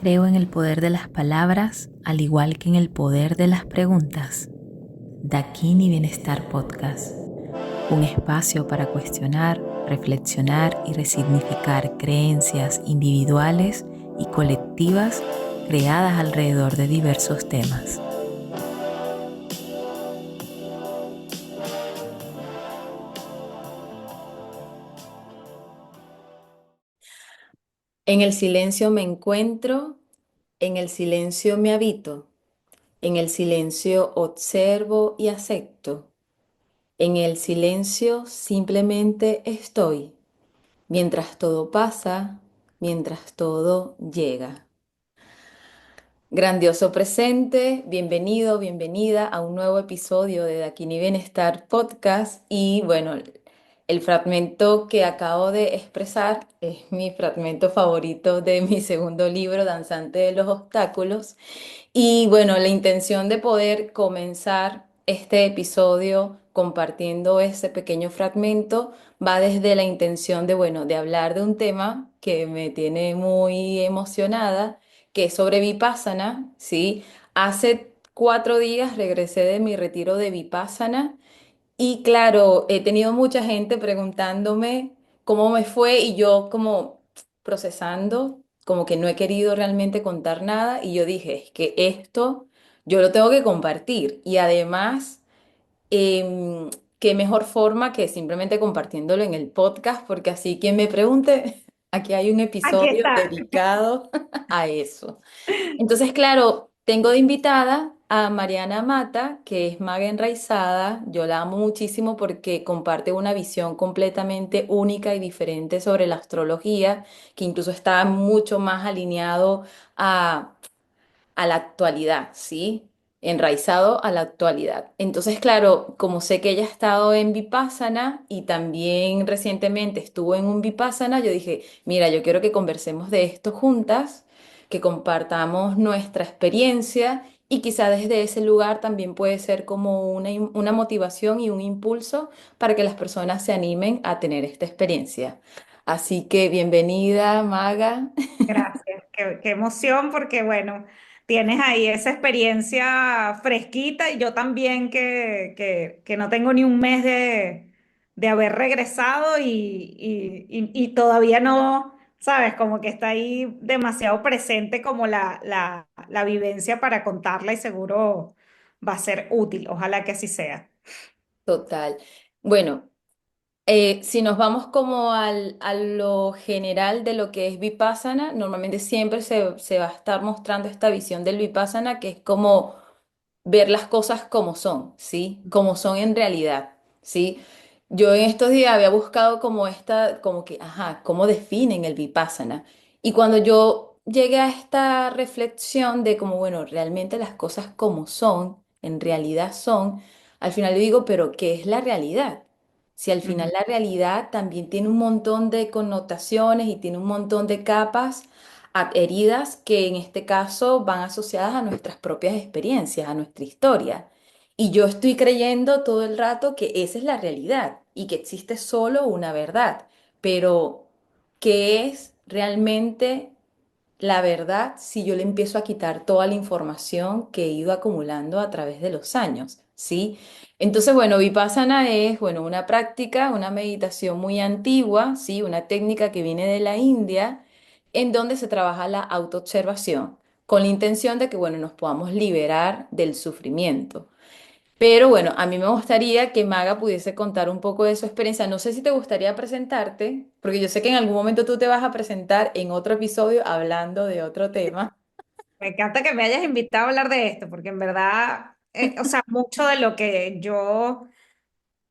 Creo en el poder de las palabras, al igual que en el poder de las preguntas. Dakini Bienestar Podcast, un espacio para cuestionar, reflexionar y resignificar creencias individuales y colectivas creadas alrededor de diversos temas. En el silencio me encuentro, en el silencio me habito, en el silencio observo y acepto, en el silencio simplemente estoy, mientras todo pasa, mientras todo llega. Grandioso presente, bienvenido, bienvenida a un nuevo episodio de Dakini Bienestar Podcast. Y bueno, el fragmento que acabo de expresar es mi fragmento favorito de mi segundo libro, Danzante de los Obstáculos. Y bueno, la intención de poder comenzar este episodio compartiendo ese pequeño fragmento va desde la intención de, bueno, de hablar de un tema que me tiene muy emocionada, que es sobre Vipassana, ¿sí? Hace 4 días regresé de mi retiro de Vipassana y claro, he tenido mucha gente preguntándome cómo me fue y yo como procesando, como que no he querido realmente contar nada y yo dije, es que esto yo lo tengo que compartir y además, qué mejor forma que simplemente compartiéndolo en el podcast, porque así quien me pregunte, aquí hay un Aquí episodio está. dedicado a eso. Entonces, claro, tengo de invitada a Mariana Mata, que es maga enraizada. Yo la amo muchísimo porque comparte una visión completamente única y diferente sobre la astrología, que incluso está mucho más alineado a, a la actualidad, ¿sí? Enraizado a la actualidad. Entonces, claro, como sé que ella ha estado en Vipassana y también recientemente estuvo en un Vipassana, yo dije, mira, yo quiero que conversemos de esto juntas, que compartamos nuestra experiencia y quizá desde ese lugar también puede ser como una motivación y un impulso para que las personas se animen a tener esta experiencia. Así que bienvenida, Maga. Gracias, qué emoción porque bueno, tienes ahí esa experiencia fresquita y yo también que no tengo ni un mes de haber regresado y todavía no, sabes, como que está ahí demasiado presente como la vivencia para contarla y seguro va a ser útil, ojalá que así sea. Total. Bueno. Si nos vamos como a lo general de lo que es Vipassana, normalmente siempre se va a estar mostrando esta visión del Vipassana, que es como ver las cosas como son, ¿sí? Como son en realidad, ¿sí? Yo en estos días había buscado como esta, como que, ajá, ¿cómo definen el Vipassana? Y cuando yo llegué a esta reflexión de como, bueno, realmente las cosas como son, en realidad son, al final yo digo, pero ¿qué es la realidad? Si al final Ujú. la realidad también tiene un montón de connotaciones y tiene un montón de capas, heridas que en este caso van asociadas a nuestras propias experiencias, a nuestra historia. Y yo estoy creyendo todo el rato que esa es la realidad y que existe solo una verdad. Pero, ¿qué es realmente la verdad si yo le empiezo a quitar toda la información que he ido acumulando a través de los años? ¿Sí? Entonces, bueno, Vipassana es, bueno, una práctica, una meditación muy antigua, ¿sí? Una técnica que viene de la India, en donde se trabaja la autoobservación, con la intención de que, bueno, nos podamos liberar del sufrimiento. Pero bueno, a mí me gustaría que Maga pudiese contar un poco de su experiencia. No sé si te gustaría presentarte, porque yo sé que en algún momento tú te vas a presentar en otro episodio hablando de otro tema. Me encanta que me hayas invitado a hablar de esto, porque en verdad, o sea, mucho de lo que yo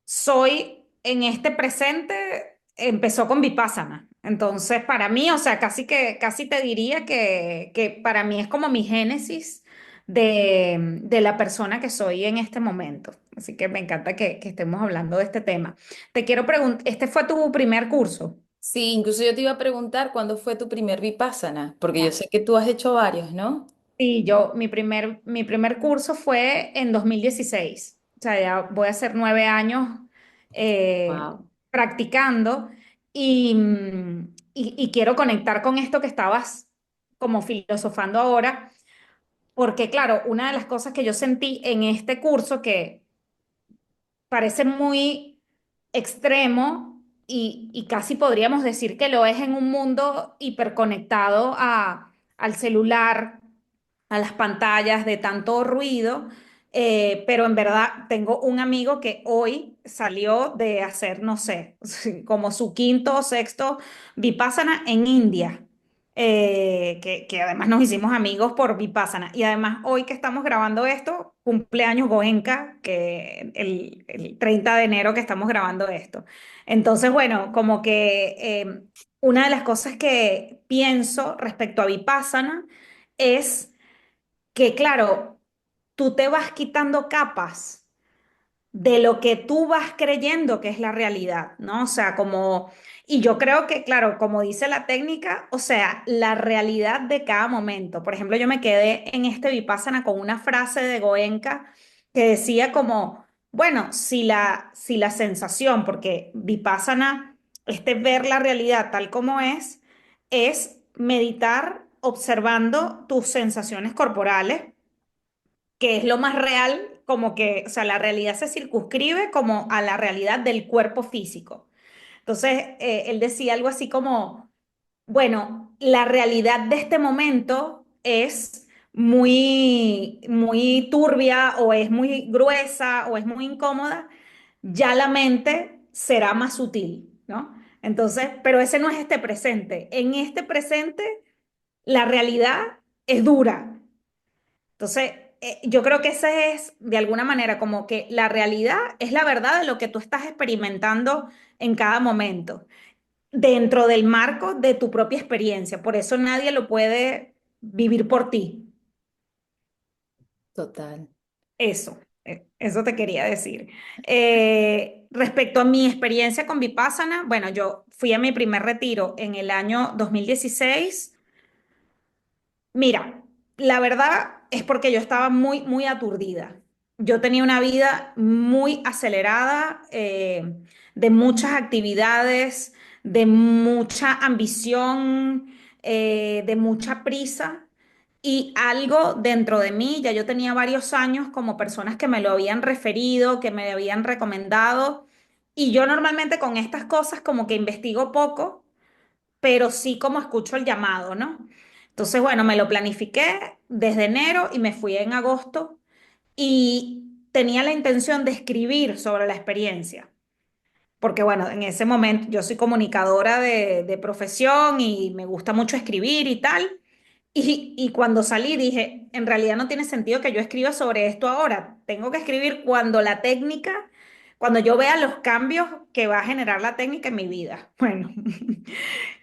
soy en este presente empezó con Vipassana. Entonces, para mí, o sea, casi te diría que para mí es como mi génesis de la persona que soy en este momento. Así que me encanta que estemos hablando de este tema. Te quiero preguntar, ¿este fue tu primer curso? Sí, incluso yo te iba a preguntar cuándo fue tu primer Vipassana, porque yo sé que tú has hecho varios, ¿no? Sí, mi primer curso fue en 2016. O sea, ya voy a hacer 9 años Wow. practicando y quiero conectar con esto que estabas como filosofando ahora, porque claro, una de las cosas que yo sentí en este curso que parece muy extremo y casi podríamos decir que lo es en un mundo hiperconectado al celular, a las pantallas de tanto ruido, pero en verdad tengo un amigo que hoy salió de hacer, no sé, como su quinto o sexto Vipassana en India. Que además nos hicimos amigos por Vipassana. Y además hoy que estamos grabando esto, cumpleaños Goenka, que el 30 de enero que estamos grabando esto. Entonces, bueno, como que una de las cosas que pienso respecto a Vipassana es que, claro, tú te vas quitando capas de lo que tú vas creyendo que es la realidad, ¿no? O sea, como, y yo creo que, claro, como dice la técnica, o sea, la realidad de cada momento. Por ejemplo, yo me quedé en este Vipassana con una frase de Goenka que decía como, bueno, si la sensación, porque Vipassana, este ver la realidad tal como es meditar observando tus sensaciones corporales, que es lo más real, como que, o sea, la realidad se circunscribe como a la realidad del cuerpo físico. Entonces, él decía algo así como, bueno, la realidad de este momento es muy, muy turbia o es muy gruesa o es muy incómoda, ya la mente será más sutil, ¿no? Entonces, pero ese no es este presente. En este presente, la realidad es dura. Entonces, yo creo que ese es, de alguna manera, como que la realidad es la verdad de lo que tú estás experimentando en cada momento, dentro del marco de tu propia experiencia. Por eso nadie lo puede vivir por ti. Total. Eso te quería decir. Respecto a mi experiencia con Vipassana, bueno, yo fui a mi primer retiro en el año 2016. Mira, la verdad es porque yo estaba muy, muy aturdida. Yo tenía una vida muy acelerada, de muchas actividades, de mucha ambición, de mucha prisa. Y algo dentro de mí, ya yo tenía varios años como personas que me lo habían referido, que me habían recomendado. Y yo normalmente con estas cosas como que investigo poco, pero sí como escucho el llamado, ¿no? Entonces, bueno, me lo planifiqué desde enero y me fui en agosto y tenía la intención de escribir sobre la experiencia, porque bueno, en ese momento yo soy comunicadora de profesión y me gusta mucho escribir y tal. Y cuando salí dije, en realidad no tiene sentido que yo escriba sobre esto ahora. Tengo que escribir cuando la técnica, cuando yo vea los cambios que va a generar la técnica en mi vida. Bueno,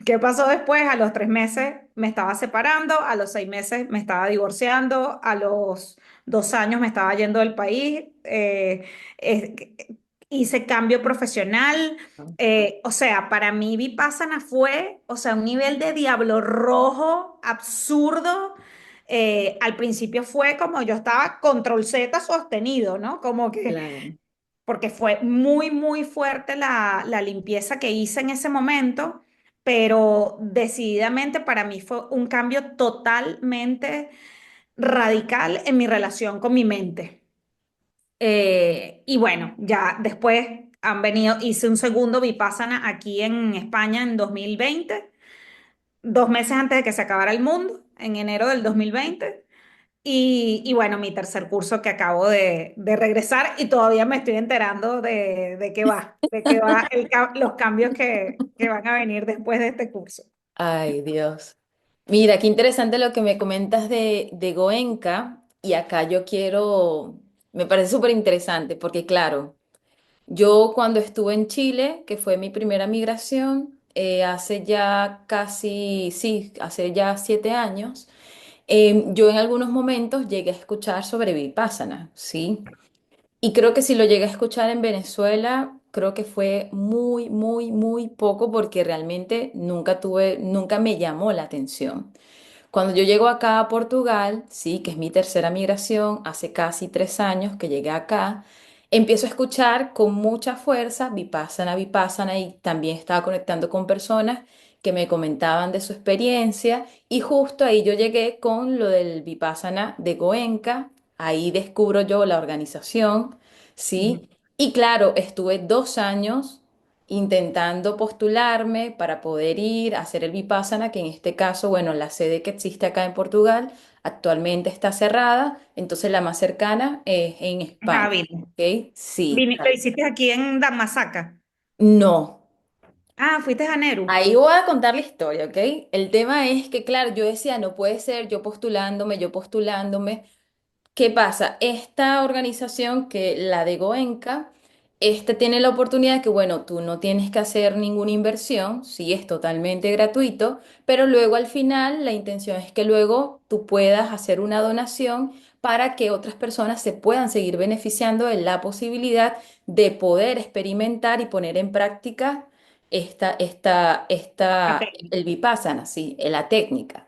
¿qué pasó después? A los 3 meses me estaba separando, a los 6 meses me estaba divorciando, a los 2 años me estaba yendo del país, eh, hice cambio profesional. O sea, para mí Vipassana fue, o sea, un nivel de diablo rojo absurdo. Al principio fue como yo estaba control Z sostenido, ¿no? Como que Claro. porque fue muy, muy fuerte la limpieza que hice en ese momento, pero decididamente para mí fue un cambio totalmente radical en mi relación con mi mente. Y bueno, ya después han venido, hice un segundo Vipassana aquí en España en 2020, 2 meses antes de que se acabara el mundo, en enero del 2020. Y bueno, mi tercer curso que acabo de regresar y todavía me estoy enterando de qué va los cambios que van a venir después de este curso. Ay, Dios. Mira, qué interesante lo que me comentas de Goenka. Y acá yo quiero, me parece súper interesante porque claro, yo cuando estuve en Chile, que fue mi primera migración, hace ya casi, sí, hace ya 7 años, yo en algunos momentos llegué a escuchar sobre Vipassana, ¿sí? Y creo que si lo llegué a escuchar en Venezuela, creo que fue muy, muy, muy poco porque realmente nunca me llamó la atención. Cuando yo llego acá a Portugal, sí, que es mi tercera migración, hace casi 3 años que llegué acá, empiezo a escuchar con mucha fuerza Vipassana, Vipassana y también estaba conectando con personas que me comentaban de su experiencia y justo ahí yo llegué con lo del Vipassana de Goenka, ahí descubro yo la organización, Ujú. ¿sí? Y claro, estuve 2 años intentando postularme para poder ir a hacer el Vipassana, que en este caso, bueno, la sede que existe acá en Portugal actualmente está cerrada, entonces la más cercana es en España, Ávila. ¿ok? Sí. Lo hiciste aquí en Damasaca. No. Ah, fuiste a Janeiro. Ahí voy a contar la historia, ¿ok? El tema es que, claro, yo decía, no puede ser, yo postulándome. ¿Qué pasa? Esta organización, que la de Goenka, este tiene la oportunidad que, bueno, tú no tienes que hacer ninguna inversión, sí, es totalmente gratuito, pero luego al final la intención es que luego tú puedas hacer una donación para que otras personas se puedan seguir beneficiando de la posibilidad de poder experimentar y poner en práctica La técnica. el Vipassana, sí, la técnica.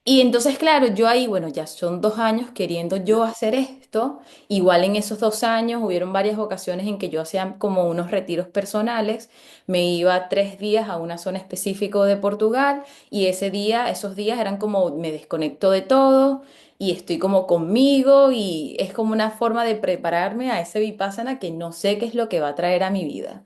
Y entonces, claro, yo ahí, bueno, ya son 2 años queriendo yo hacer esto. Igual en esos 2 años hubieron varias ocasiones en que yo hacía como unos retiros personales. Me iba 3 días a una zona específica de Portugal y esos días eran como me desconecto de todo y estoy como conmigo y es como una forma de prepararme a ese Vipassana que no sé qué es lo que va a traer a mi vida.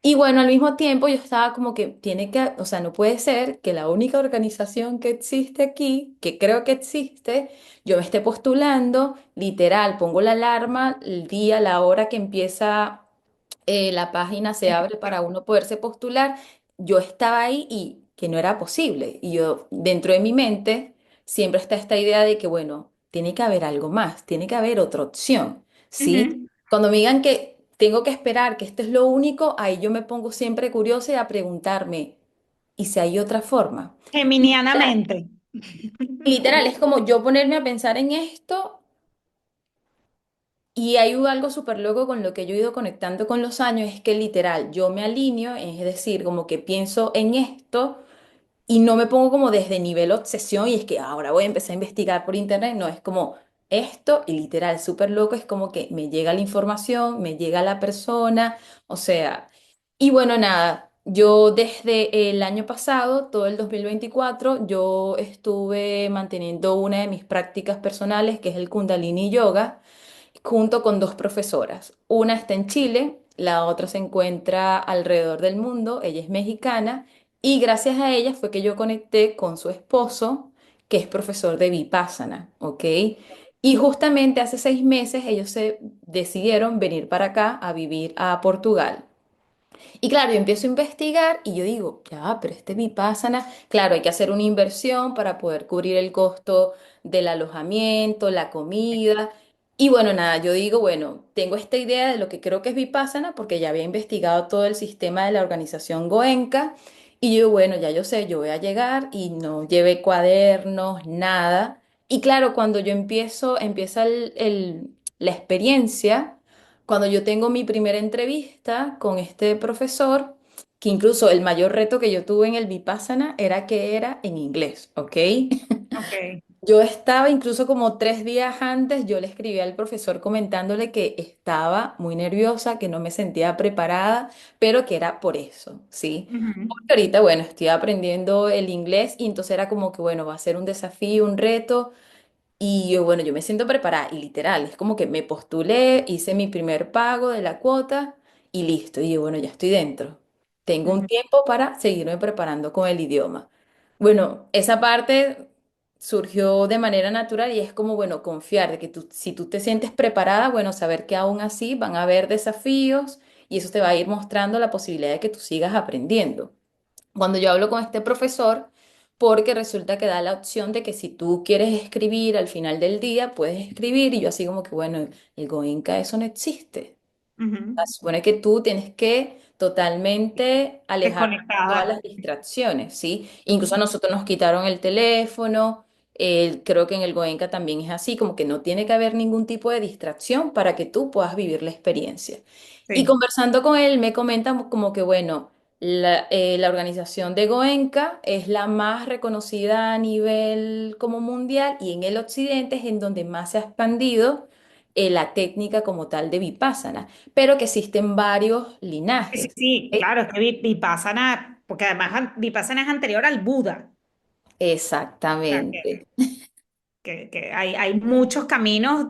Y bueno, al mismo tiempo yo estaba como que tiene que, o sea, no puede ser que la única organización que existe aquí, que creo que existe, yo me esté postulando, literal, pongo la alarma, el día, la hora que empieza la página se abre para uno poderse postular, yo estaba ahí y que no era posible. Y yo, dentro de mi mente, siempre está esta idea de que, bueno, tiene que haber algo más, tiene que haber otra opción, ¿sí? Ujú. Cuando me digan que tengo que esperar, que esto es lo único, ahí yo me pongo siempre curiosa y a preguntarme, ¿y si hay otra forma? Literal, Geminianamente. literal, es como yo ponerme a pensar en esto. Y hay algo súper loco con lo que yo he ido conectando con los años, es que literal, yo me alineo, es decir, como que pienso en esto y no me pongo como desde nivel obsesión y es que ahora voy a empezar a investigar por internet, no, es como esto y literal, súper loco, es como que me llega la información, me llega la persona, o sea, y bueno, nada, yo desde el año pasado, todo el 2024 yo estuve manteniendo una de mis prácticas personales, que es el Kundalini Yoga junto con dos profesoras. Una está en Chile, la otra se encuentra alrededor del mundo, ella es mexicana, y gracias a ella fue que yo conecté con su esposo, que es profesor de Vipassana, ¿ok? Y justamente hace 6 meses ellos se decidieron venir para acá a vivir a Portugal. Y claro, yo empiezo a investigar y yo digo, ya, pero este Vipassana, claro, hay que hacer una inversión para poder cubrir el costo del alojamiento, la comida. Y bueno, nada, yo digo, bueno, tengo esta idea de lo que creo que es Vipassana porque ya había investigado todo el sistema de la organización Goenka. Y yo, bueno, ya yo sé, yo voy a llegar y no llevé cuadernos, nada. Y claro, cuando yo empieza la experiencia. Cuando yo tengo mi primera entrevista con este profesor, que incluso el mayor reto que yo tuve en el Vipassana era que era en inglés, ¿ok? Ok. Yo estaba incluso como 3 días antes, yo le escribí al profesor comentándole que estaba muy nerviosa, que no me sentía preparada, pero que era por eso, ¿sí? Ujú. Porque ahorita, bueno, estoy aprendiendo el inglés y entonces era como que, bueno, va a ser un desafío, un reto. Y yo, bueno, yo me siento preparada y literal, es como que me postulé, hice mi primer pago de la cuota y listo. Y yo, bueno, ya estoy dentro. Tengo un Ujú. tiempo para seguirme preparando con el idioma. Bueno, esa parte surgió de manera natural y es como, bueno, confiar de que si tú te sientes preparada, bueno, saber que aún así van a haber desafíos y eso te va a ir mostrando la posibilidad de que tú sigas aprendiendo cuando yo hablo con este profesor, porque resulta que da la opción de que si tú quieres escribir al final del día, puedes escribir y yo así como que, bueno, el Goenka eso no existe. Ujú. Se supone que tú tienes que totalmente alejarte de todas Desconectada. las distracciones, ¿sí? Incluso a nosotros nos quitaron el teléfono, creo que en el Goenka también es así, como que no tiene que haber ningún tipo de distracción para que tú puedas vivir la experiencia. Y Sí. conversando con él, me comentan como que, bueno, la organización de Goenka es la más reconocida a nivel como mundial y en el occidente es en donde más se ha expandido la técnica como tal de Vipassana pero que existen varios Sí, sí, linajes. sí, ¿Ok? claro, es que Vipassana. porque además Vipassana es anterior al Buda. O sea, Exactamente. que hay muchos caminos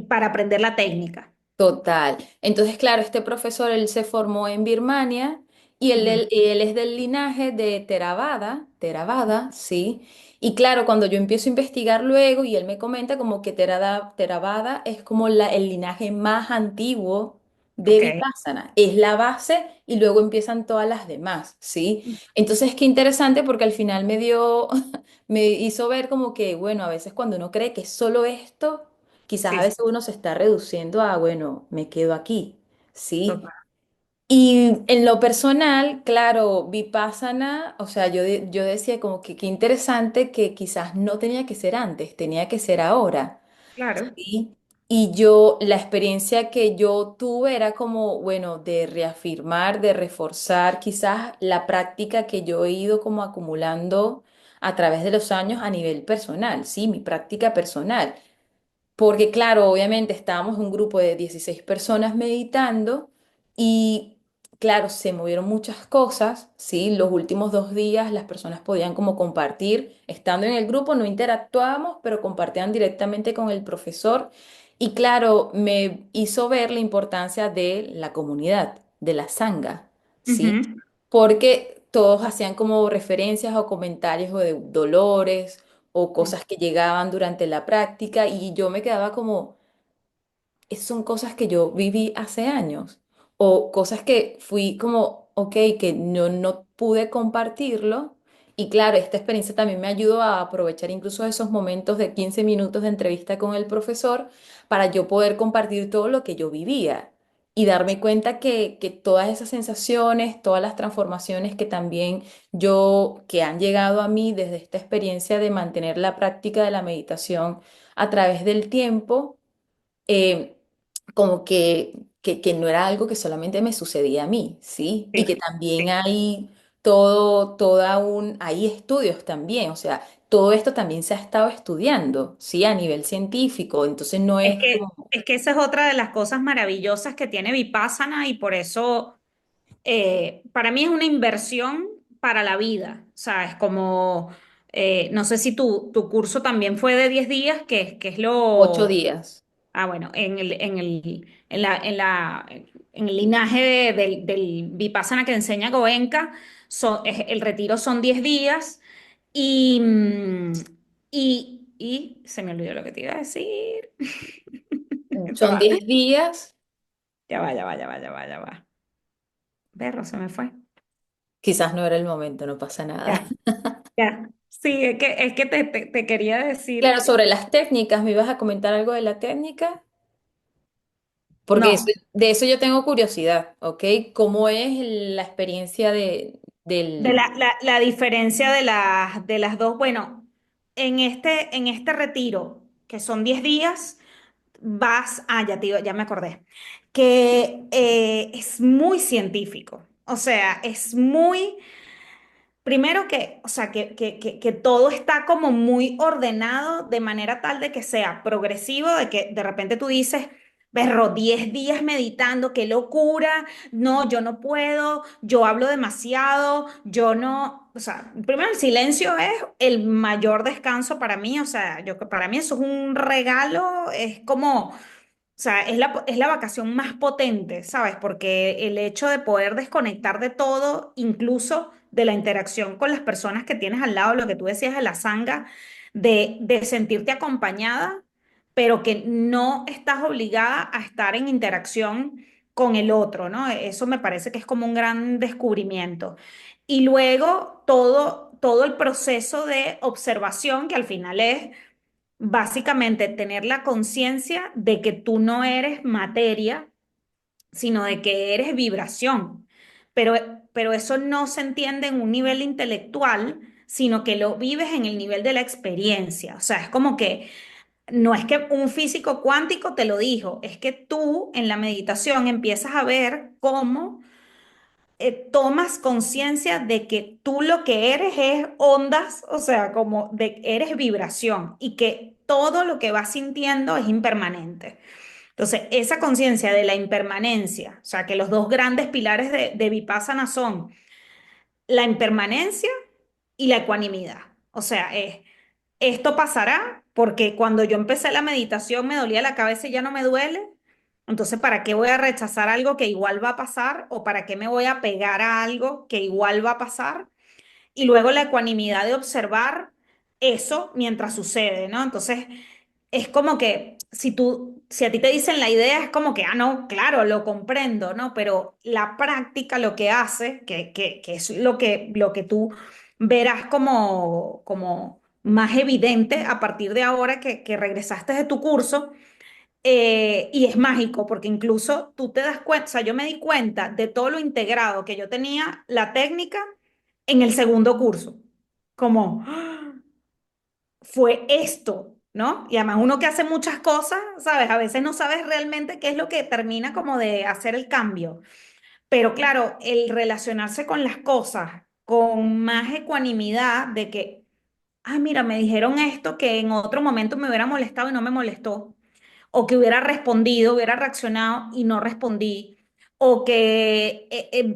para aprender la técnica. Total. Entonces, claro, este profesor, él se formó en Birmania y Ujú. él es del linaje de Theravada, sí. Y claro, cuando yo empiezo a investigar luego y él me comenta como que Theravada es como el linaje más antiguo de Ok. Vipassana, es la base y luego empiezan todas las demás, ¿sí? Entonces, qué interesante porque al final me hizo ver como que, bueno, a veces cuando uno cree que es solo esto, quizás a Sí, sí, veces uno se está reduciendo a, bueno, me quedo aquí, ¿sí? total. Y en lo personal, claro, Vipassana, o sea, yo decía como que qué interesante que quizás no tenía que ser antes, tenía que ser ahora, Claro. ¿sí? Y yo, la experiencia que yo tuve era como, bueno, de reafirmar, de reforzar quizás la práctica que yo he ido como acumulando a través de los años a nivel personal, ¿sí? Mi práctica personal. Porque claro, obviamente estábamos un grupo de 16 personas meditando y claro, se movieron muchas cosas, ¿sí? Los últimos 2 días las personas podían como compartir, estando en el grupo no interactuábamos, pero compartían directamente con el profesor y claro, me hizo ver la importancia de la comunidad, de la sangha, ¿sí? Ujú. Porque todos hacían como referencias o comentarios o de dolores o cosas que llegaban durante la práctica y yo me quedaba como, son cosas que yo viví hace años o cosas que fui como, ok, que no pude compartirlo. Y claro, esta experiencia también me ayudó a aprovechar incluso esos momentos de 15 minutos de entrevista con el profesor para yo poder compartir todo lo que yo vivía y darme cuenta que todas esas sensaciones, todas las transformaciones que también que han llegado a mí desde esta experiencia de mantener la práctica de la meditación a través del tiempo, eh, como que no era algo que solamente me sucedía a mí, ¿sí? Y que Sí, también sí. hay estudios también, o sea, todo esto también se ha estado estudiando, ¿sí? A nivel científico, entonces no es como Es que esa es otra de las cosas maravillosas que tiene Vipassana y por eso para mí es una inversión para la vida. O sea, es como, no sé si tu curso también fue de 10 días, que es ocho lo... días. Ah, bueno, en el linaje del Vipassana que enseña Goenka, el retiro son 10 días y, y se me olvidó lo que te iba a decir. Ya Son va, 10 días, ya va, ya va, ya va, ya va, ya va. Berro, se me fue. quizás no era el momento, no pasa nada. Ya, ya. Sí, es que te quería Claro, decir, sobre las técnicas, ¿me ibas a comentar algo de la técnica? Porque no. de eso yo tengo curiosidad, ¿ok? ¿Cómo es la experiencia De del la diferencia de las dos, bueno, en este retiro, que son 10 días, ya te digo, ya me acordé, que es muy científico. O sea, es muy, primero que, o sea, que todo está como muy ordenado de manera tal de que sea progresivo, de que de repente tú dices, berro, 10 días meditando, qué locura, no, yo no puedo, yo hablo demasiado, yo no, o sea, primero el silencio es el mayor descanso para mí, o sea, para mí eso es un regalo, es como... O sea, es la vacación más potente, ¿sabes? Porque el hecho de poder desconectar de todo, incluso de la interacción con las personas que tienes al lado, lo que tú decías de la sanga, de sentirte acompañada, pero que no estás obligada a estar en interacción con el otro, ¿no? Eso me parece que es como un gran descubrimiento. Y luego todo el proceso de observación, que al final es básicamente tener la conciencia de que tú no eres materia, sino de que eres vibración. Pero, pero eso no se entiende en un nivel intelectual, sino que lo vives en el nivel de la experiencia. O sea, es como que no es que un físico cuántico te lo dijo, es que tú en la meditación empiezas a ver cómo tomas conciencia de que tú lo que eres es ondas, o sea, como eres vibración y que todo lo que vas sintiendo es impermanente. Entonces, esa conciencia de la impermanencia, o sea, que los dos grandes pilares de Vipassana son la impermanencia y la ecuanimidad. O sea, esto pasará porque cuando yo empecé la meditación me dolía la cabeza y ya no me duele. Entonces, ¿para qué voy a rechazar algo que igual va a pasar? ¿O para qué me voy a pegar a algo que igual va a pasar? Y luego la ecuanimidad de observar eso mientras sucede, ¿no? Entonces, es como que si a ti te dicen la idea, es como que, ah, no, claro, lo comprendo, ¿no? Pero la práctica lo que hace, que es lo que tú verás como más evidente a partir de ahora que regresaste de tu curso, y es mágico, porque incluso tú te das cuenta, o sea, yo me di cuenta de todo lo integrado que yo tenía, la técnica, en el segundo curso. Como, ¡ah! Fue esto, ¿no? Y además uno que hace muchas cosas, ¿sabes? A veces no sabes realmente qué es lo que termina como de hacer el cambio. Pero claro, el relacionarse con las cosas con más ecuanimidad de que, ah, mira, me dijeron esto que en otro momento me hubiera molestado y no me molestó, o que hubiera respondido, hubiera reaccionado y no respondí, o que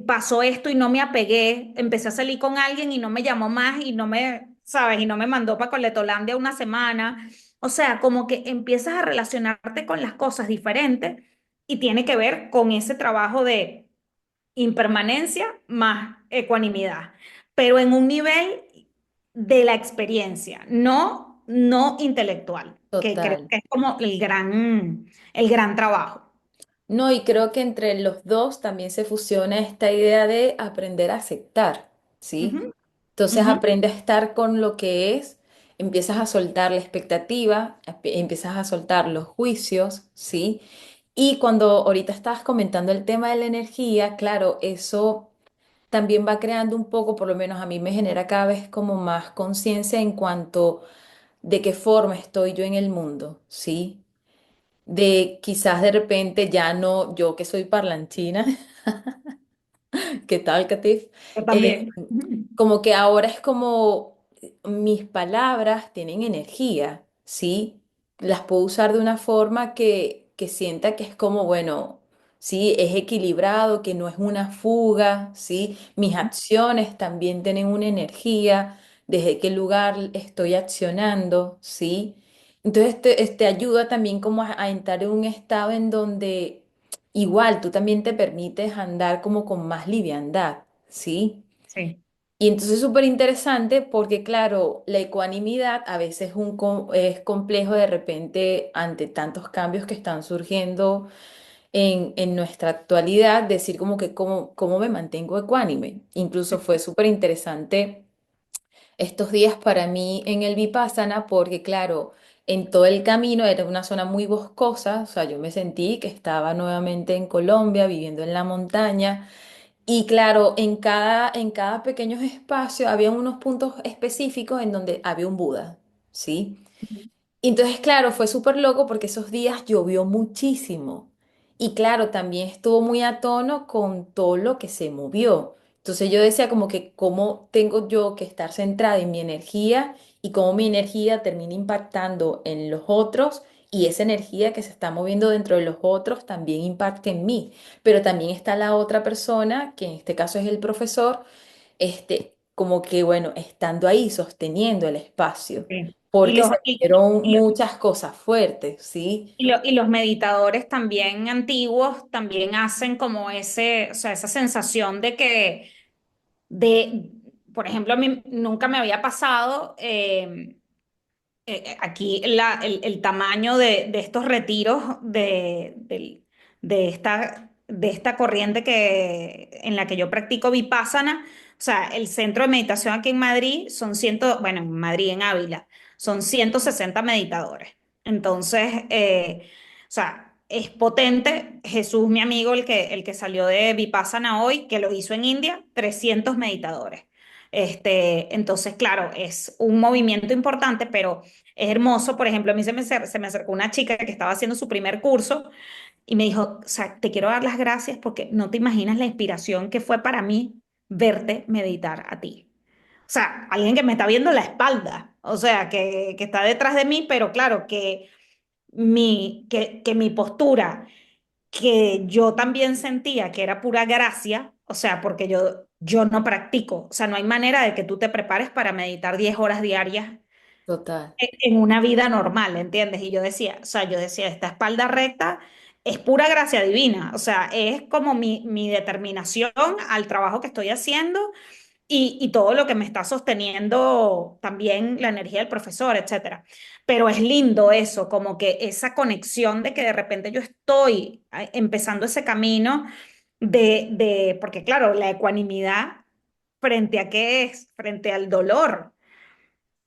pasó esto y no me apegué, empecé a salir con alguien y no me llamó más y no me, ¿sabes? Y no me mandó para Coletolandia una semana. O sea, como que empiezas a relacionarte con las cosas diferentes y tiene que ver con ese trabajo de impermanencia más ecuanimidad, pero en un nivel de la experiencia, no intelectual, que creo Total. que es como el gran trabajo. No, y creo que entre los dos también se fusiona esta idea de aprender a aceptar, ¿sí? Ujú, Entonces ujú, aprende a estar con lo que es, empiezas a soltar la expectativa, empiezas a soltar los juicios, ¿sí? Y cuando ahorita estabas comentando el tema de la energía, claro, eso también va creando un poco, por lo menos a mí me genera cada vez como más conciencia en cuanto de qué forma estoy yo en el mundo, ¿sí? De quizás de repente ya no, yo que soy parlanchina, ¿qué tal, Katif? yo Eh, también. Ujú, como que ahora es como mis palabras tienen energía, ¿sí? Las puedo usar de una forma que sienta que es como, bueno, sí, es equilibrado, que no es una fuga, ¿sí? Mis acciones también tienen una energía, desde qué lugar estoy accionando, ¿sí? Entonces te ayuda también como a entrar en un estado en donde igual tú también te permites andar como con más liviandad, ¿sí? sí. Y entonces es súper interesante porque, claro, la ecuanimidad a veces es complejo de repente ante tantos cambios que están surgiendo en nuestra actualidad, decir como que cómo me mantengo ecuánime. Incluso fue súper interesante estos días para mí en el Vipassana porque, claro, en todo el camino era una zona muy boscosa, o sea, yo me sentí que estaba nuevamente en Colombia, viviendo en la montaña. Y claro, en cada pequeño espacio había unos puntos específicos en donde había un Buda, ¿sí? Y entonces, claro, fue súper loco porque esos días llovió muchísimo. Y claro, también estuvo muy a tono con todo lo que se movió. Entonces yo decía como que cómo tengo yo que estar centrada en mi energía y cómo mi energía termina impactando en los otros y esa energía que se está moviendo dentro de los otros también impacta en mí. Pero también está la otra persona, que en este caso es el profesor, como que, bueno, estando ahí, sosteniendo el espacio, Sí. Y porque los, se y, vieron y- muchas cosas fuertes, ¿sí? y los meditadores también antiguos también hacen como o sea, esa sensación de que, de, por ejemplo, a mí nunca me había pasado. Aquí el tamaño de estos retiros de esta corriente en la que yo practico Vipassana, o sea, el centro de meditación aquí en Madrid bueno, en Madrid, en Ávila, son 160 meditadores. Entonces, o sea, es potente. Jesús, mi amigo, el que salió de Vipassana hoy, que lo hizo en India, 300 meditadores. Entonces, claro, es un movimiento importante, pero es hermoso. Por ejemplo, a mí se me acercó una chica que estaba haciendo su primer curso y me dijo, o sea, te quiero dar las gracias porque no te imaginas la inspiración que fue para mí verte meditar a ti. O sea, alguien que me está viendo la espalda, o sea, que está detrás de mí, pero claro, que que mi postura, que yo también sentía que era pura gracia, o sea, porque yo no practico, o sea, no hay manera de que tú te prepares para meditar 10 horas diarias Total. en una vida normal, ¿entiendes? Y yo decía, o sea, yo decía, esta espalda recta es pura gracia divina, o sea, es como mi determinación al trabajo que estoy haciendo y todo lo que me está sosteniendo también la energía del profesor, etcétera. Pero es lindo eso, como que esa conexión de que de repente yo estoy empezando ese camino porque claro, la ecuanimidad frente a qué es, frente al dolor.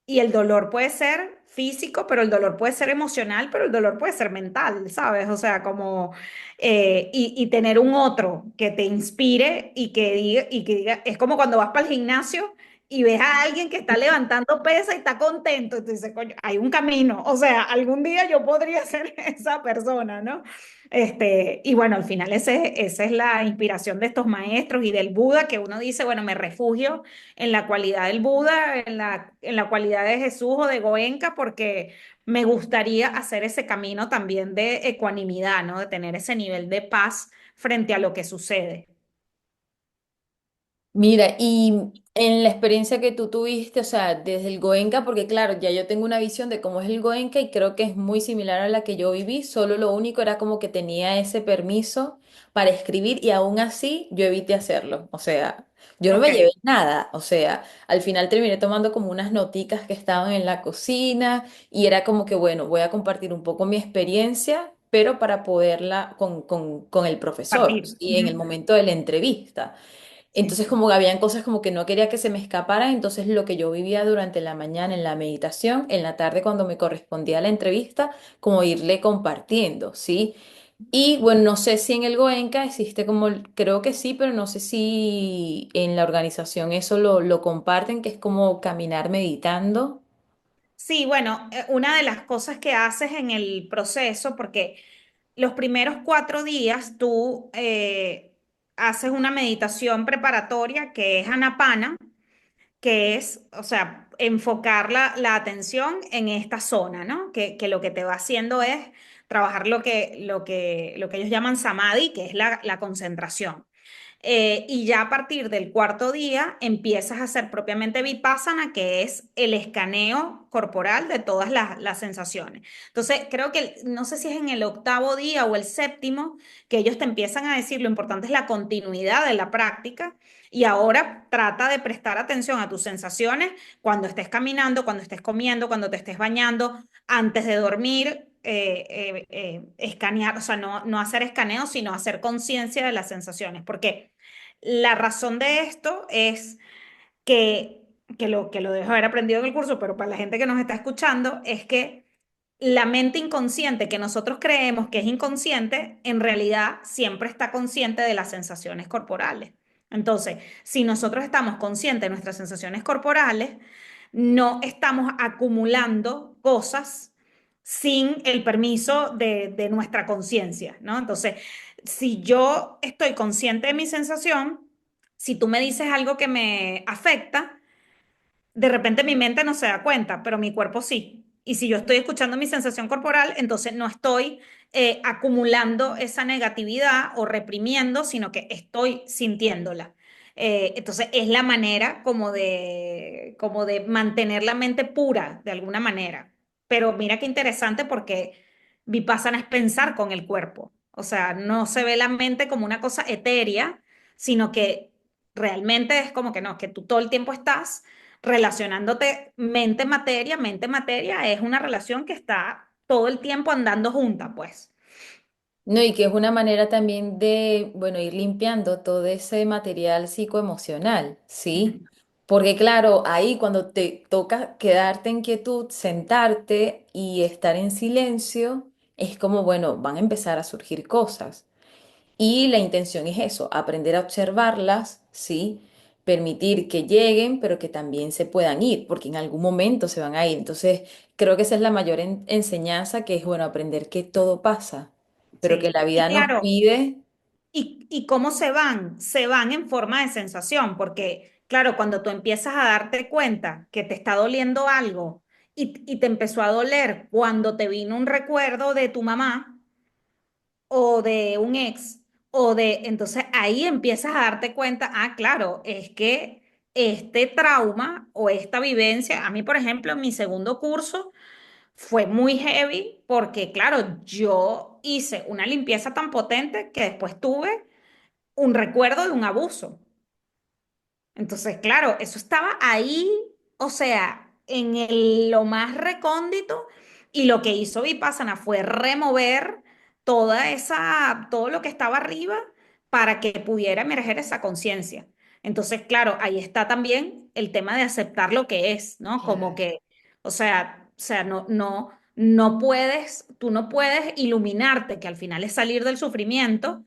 Y el dolor puede ser físico, pero el dolor puede ser emocional, pero el dolor puede ser mental, ¿sabes? O sea, como, y tener un otro que te inspire y que diga, es como cuando vas para el gimnasio y ves a alguien que está levantando pesa y está contento, y tú dices, coño, hay un camino, o sea, algún día yo podría ser esa persona, ¿no? Y bueno, al final esa es la inspiración de estos maestros y del Buda, que uno dice, bueno, me refugio en la cualidad del Buda, en la cualidad de Jesús o de Goenka, porque me gustaría hacer ese camino también de ecuanimidad, ¿no? De tener ese nivel de paz frente a lo que sucede. Mira, y en la experiencia que tú tuviste, o sea, desde el Goenka, porque claro, ya yo tengo una visión de cómo es el Goenka y creo que es muy similar a la que yo viví, solo lo único era como que tenía ese permiso para escribir y aún así yo evité hacerlo, o sea, yo no me llevé Ok, nada, o sea, al final terminé tomando como unas noticas que estaban en la cocina y era como que, bueno, voy a compartir un poco mi experiencia, pero para poderla con el profesor partir. y en el Ujú. momento de la entrevista. Sí. Entonces como que habían cosas como que no quería que se me escaparan, entonces lo que yo vivía durante la mañana en la meditación, en la tarde cuando me correspondía la entrevista, como irle compartiendo, ¿sí? Y bueno, no sé si en el Goenka existe como, creo que sí, pero no sé si en la organización eso lo comparten, que es como caminar meditando. Sí, bueno, una de las cosas que haces en el proceso, porque los primeros 4 días tú haces una meditación preparatoria que es Anapana, que es, o sea, enfocar la atención en esta zona, ¿no? Que lo que te va haciendo es trabajar lo que ellos llaman samadhi, que es la concentración. Y ya a partir del cuarto día empiezas a hacer propiamente vipassana, que es el escaneo corporal de todas las sensaciones. Entonces, creo que no sé si es en el octavo día o el séptimo que ellos te empiezan a decir lo importante es la continuidad de la práctica. Y ahora trata de prestar atención a tus sensaciones cuando estés caminando, cuando estés comiendo, cuando te estés bañando, antes de dormir. Escanear, o sea, no hacer escaneo, sino hacer conciencia de las sensaciones. Porque la razón de esto es que, que lo dejo haber aprendido en el curso, pero para la gente que nos está escuchando, es que la mente inconsciente que nosotros creemos que es inconsciente, en realidad siempre está consciente de las sensaciones corporales. Entonces, si nosotros estamos conscientes de nuestras sensaciones corporales, no estamos acumulando cosas sin el permiso de nuestra conciencia, ¿no? Entonces, si yo estoy consciente de mi sensación, si tú me dices algo que me afecta, de repente mi mente no se da cuenta, pero mi cuerpo sí. Y si yo estoy escuchando mi sensación corporal, entonces no estoy acumulando esa negatividad o reprimiendo, sino que estoy sintiéndola. Entonces es la manera como de mantener la mente pura de alguna manera. Pero mira qué interesante porque Vipassana es pensar con el cuerpo. O sea, no se ve la mente como una cosa etérea, sino que realmente es como que no, que tú todo el tiempo estás relacionándote mente materia es una relación que está todo el tiempo andando junta, pues. No, y que es una manera también de, bueno, ir limpiando todo ese material psicoemocional, ¿sí? Ujú. Porque claro, ahí cuando te toca quedarte en quietud, sentarte y estar en silencio, es como, bueno, van a empezar a surgir cosas. Y la intención es eso, aprender a observarlas, ¿sí? Permitir que lleguen, pero que también se puedan ir, porque en algún momento se van a ir. Entonces, creo que esa es la mayor enseñanza, que es, bueno, aprender que todo pasa, pero que Sí. la Y vida nos claro, pide. ¿y cómo se van? Se van en forma de sensación, porque claro, cuando tú empiezas a darte cuenta que te está doliendo algo y te empezó a doler cuando te vino un recuerdo de tu mamá o de un ex, entonces ahí empiezas a darte cuenta, ah, claro, es que este trauma o esta vivencia, a mí, por ejemplo, en mi segundo curso fue muy heavy porque, claro, yo hice una limpieza tan potente que después tuve un recuerdo de un abuso. Entonces, claro, eso estaba ahí, o sea, lo más recóndito, y lo que hizo Vipassana fue remover todo lo que estaba arriba para que pudiera emerger esa conciencia. Entonces, claro, ahí está también el tema de aceptar lo que es, ¿no? Como Claro. que, no puedes, tú no puedes iluminarte, que al final es salir del sufrimiento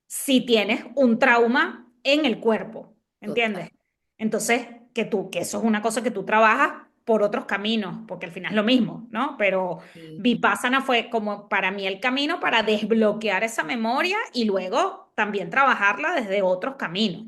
si tienes un trauma en el cuerpo, Total. ¿entiendes? Entonces, que eso es una cosa que tú trabajas por otros caminos, porque al final es lo mismo, ¿no? Pero Sí. Vipassana fue como para mí el camino para desbloquear esa memoria y luego también trabajarla desde otros caminos.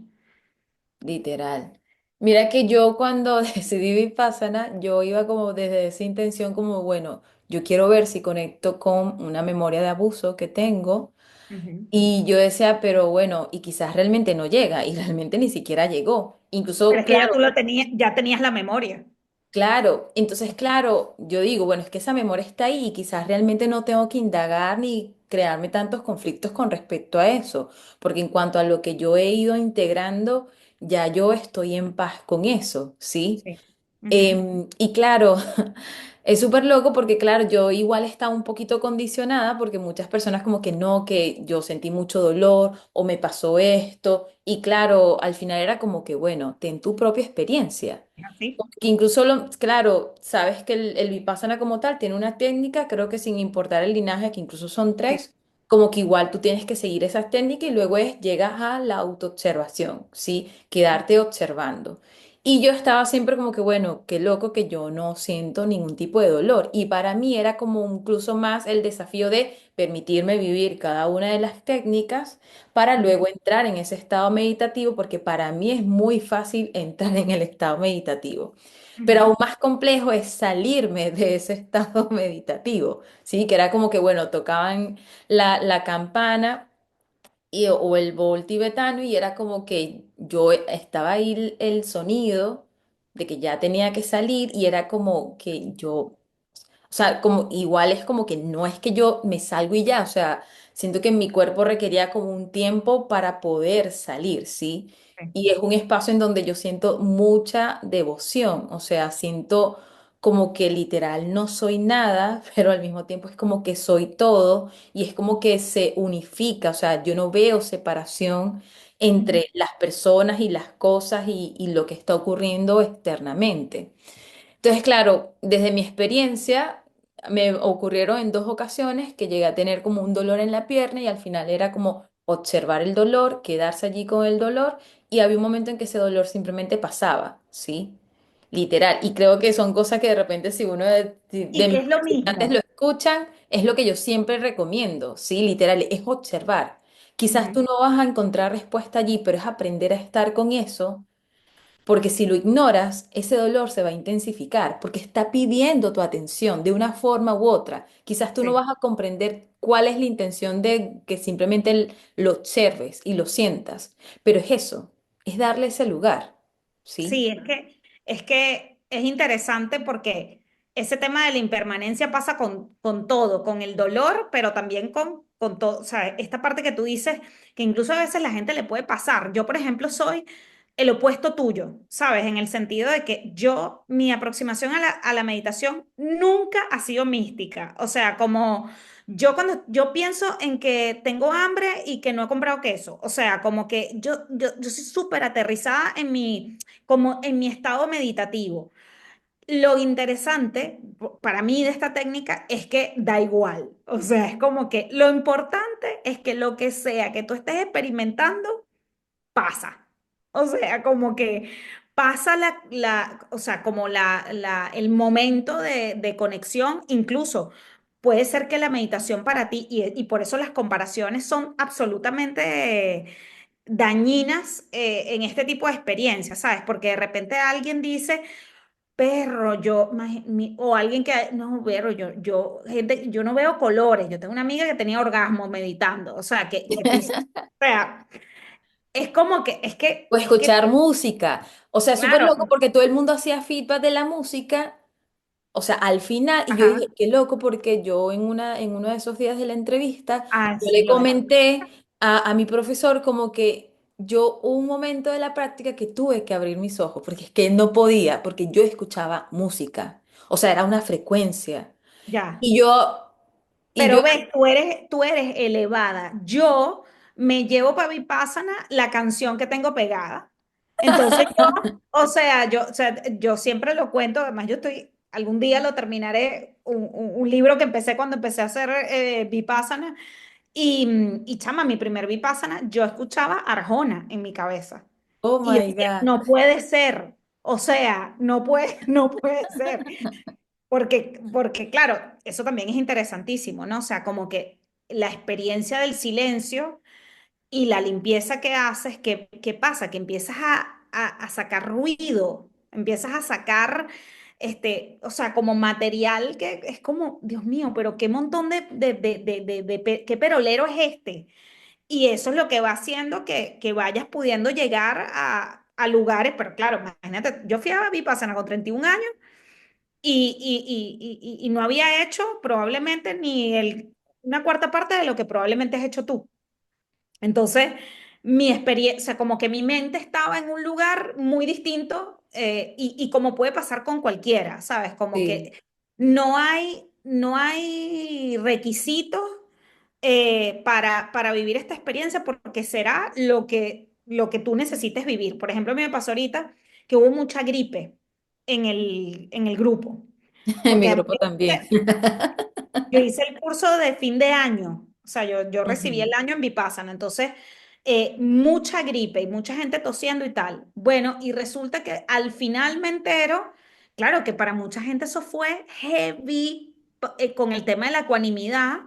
Literal. Mira que yo cuando decidí Vipassana, yo iba como desde esa intención como, bueno, yo quiero ver si conecto con una memoria de abuso que tengo. Ujú. Y yo decía, pero bueno, y quizás realmente no llega, y realmente ni siquiera llegó. Pero Incluso, es que ya claro, tú lo tenías, ya tenías la memoria. claro, entonces, claro, yo digo, bueno, es que esa memoria está ahí y quizás realmente no tengo que indagar ni crearme tantos conflictos con respecto a eso, porque en cuanto a lo que yo he ido integrando, ya yo estoy en paz con eso, ¿sí? Sí. Ujú. Y claro, es súper loco porque, claro, yo igual estaba un poquito condicionada porque muchas personas como que no, que yo sentí mucho dolor o me pasó esto. Y claro, al final era como que, bueno, ten tu propia experiencia. Así. Que incluso, claro, sabes que el Vipassana como tal tiene una técnica, creo que sin importar el linaje, que incluso son Sí. tres, como que igual tú tienes que seguir esas técnicas y luego llegas a la autoobservación, ¿sí? Quedarte observando. Y yo estaba siempre como que, bueno, qué loco que yo no siento ningún tipo de dolor. Y para mí era como incluso más el desafío de permitirme vivir cada una de las técnicas para Ujú. luego entrar en ese estado meditativo, porque para mí es muy fácil entrar en el estado meditativo. Pero Ujú. aún más complejo es salirme de ese estado meditativo, ¿sí? Que era como que, bueno, tocaban la campana o el bol tibetano y era como que yo estaba ahí el sonido de que ya tenía que salir y era como que yo, o sea, como igual es como que no es que yo me salgo y ya, o sea, siento que mi cuerpo requería como un tiempo para poder salir, ¿sí? Sí. Y es un espacio en donde yo siento mucha devoción, o sea, siento como que literal no soy nada, pero al mismo tiempo es como que soy todo y es como que se unifica, o sea, yo no veo separación Ujú. entre las personas y las cosas y lo que está ocurriendo externamente. Entonces, claro, desde mi experiencia me ocurrieron en dos ocasiones que llegué a tener como un dolor en la pierna y al final era como observar el dolor, quedarse allí con el dolor y había un momento en que ese dolor simplemente pasaba, ¿sí? Literal. Y creo que son cosas que de repente si uno de Y que mis es lo estudiantes lo mismo. escuchan, es lo que yo siempre recomiendo, ¿sí? Literal, es observar. Quizás tú Ujú. no vas a encontrar respuesta allí, pero es aprender a estar con eso porque si lo ignoras, ese dolor se va a intensificar, porque está pidiendo tu atención de una forma u otra. Quizás tú no Sí. vas a comprender cuál es la intención de que simplemente lo observes y lo sientas, pero es eso, es darle ese lugar, ¿sí? Sí, es que es interesante porque ese tema de la impermanencia pasa con todo, con el dolor, pero también con todo. O sea, esta parte que tú dices, que incluso a veces la gente le puede pasar. Yo, por ejemplo, soy el opuesto tuyo, ¿sabes? En el sentido de que mi aproximación a la meditación nunca ha sido mística. O sea, como cuando yo pienso en que tengo hambre y que no he comprado queso, o sea, como que yo soy súper aterrizada como en mi estado meditativo. Lo interesante para mí de esta técnica es que da igual. O sea, es como que lo importante es que lo que sea que tú estés experimentando pasa. O sea, como que pasa o sea, como el momento de conexión, incluso puede ser que la meditación para ti, y por eso las comparaciones son absolutamente dañinas en este tipo de experiencias, ¿sabes? Porque de repente alguien dice, perro, o alguien que, no, pero gente, yo no veo colores. Yo tengo una amiga que tenía orgasmo meditando, o sea, que tú dices, o sea, es como que, O es que, escuchar música. O sea, súper claro, loco porque todo el mundo hacía feedback de la música. O sea, al final, y yo dije, ajá, qué loco, porque yo en uno de esos días de la entrevista, ah, yo sí, le lo es. comenté a mi profesor como que yo hubo un momento de la práctica que tuve que abrir mis ojos, porque es que no podía, porque yo escuchaba música. O sea, era una frecuencia. Ya. Y yo, y yo, Pero ves, tú eres elevada. Yo me llevo para Vipassana la canción que tengo pegada. Entonces o sea, yo siempre lo cuento, además yo estoy, algún día lo terminaré, un libro que empecé cuando empecé a hacer Vipassana, y chama, mi primer Vipassana, yo escuchaba Arjona en mi cabeza. oh Y yo my decía, God, no puede ser, o sea, no puede, no puede ser. Porque claro, eso también es interesantísimo, ¿no? O sea, como que la experiencia del silencio y la limpieza que haces, ¿qué pasa? Que empiezas a sacar ruido, empiezas a sacar, o sea, como material que es como, Dios mío, pero qué montón qué perolero es este. Y eso es lo que va haciendo que vayas pudiendo llegar a lugares, pero claro, imagínate, yo fui a Vipassana con 31 años y no había hecho probablemente una cuarta parte de lo que probablemente has hecho tú. Entonces, mi experiencia, como que mi mente estaba en un lugar muy distinto y como puede pasar con cualquiera, ¿sabes? Como sí, que no hay requisitos para vivir esta experiencia porque será lo que tú necesites vivir. Por ejemplo, a mí me pasó ahorita que hubo mucha gripe en el grupo. en mi Porque además grupo también. yo hice el curso de fin de año, o sea, yo recibí el Ujú. año en Vipassana, entonces mucha gripe y mucha gente tosiendo y tal. Bueno, y resulta que al final me entero, claro que para mucha gente eso fue heavy con el tema de la ecuanimidad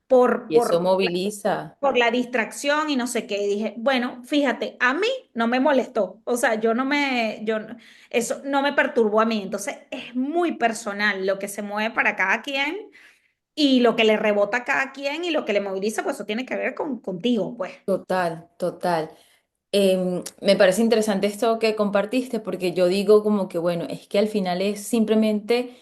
por, Y eso por, moviliza. por la distracción y no sé qué. Y dije, bueno, fíjate, a mí no me molestó, o sea, eso no me perturbó a mí. Entonces es muy personal lo que se mueve para cada quien y lo que le rebota a cada quien y lo que le moviliza, pues eso tiene que ver contigo, pues. Total, total. Me parece interesante esto que compartiste porque yo digo como que, bueno, es que al final es simplemente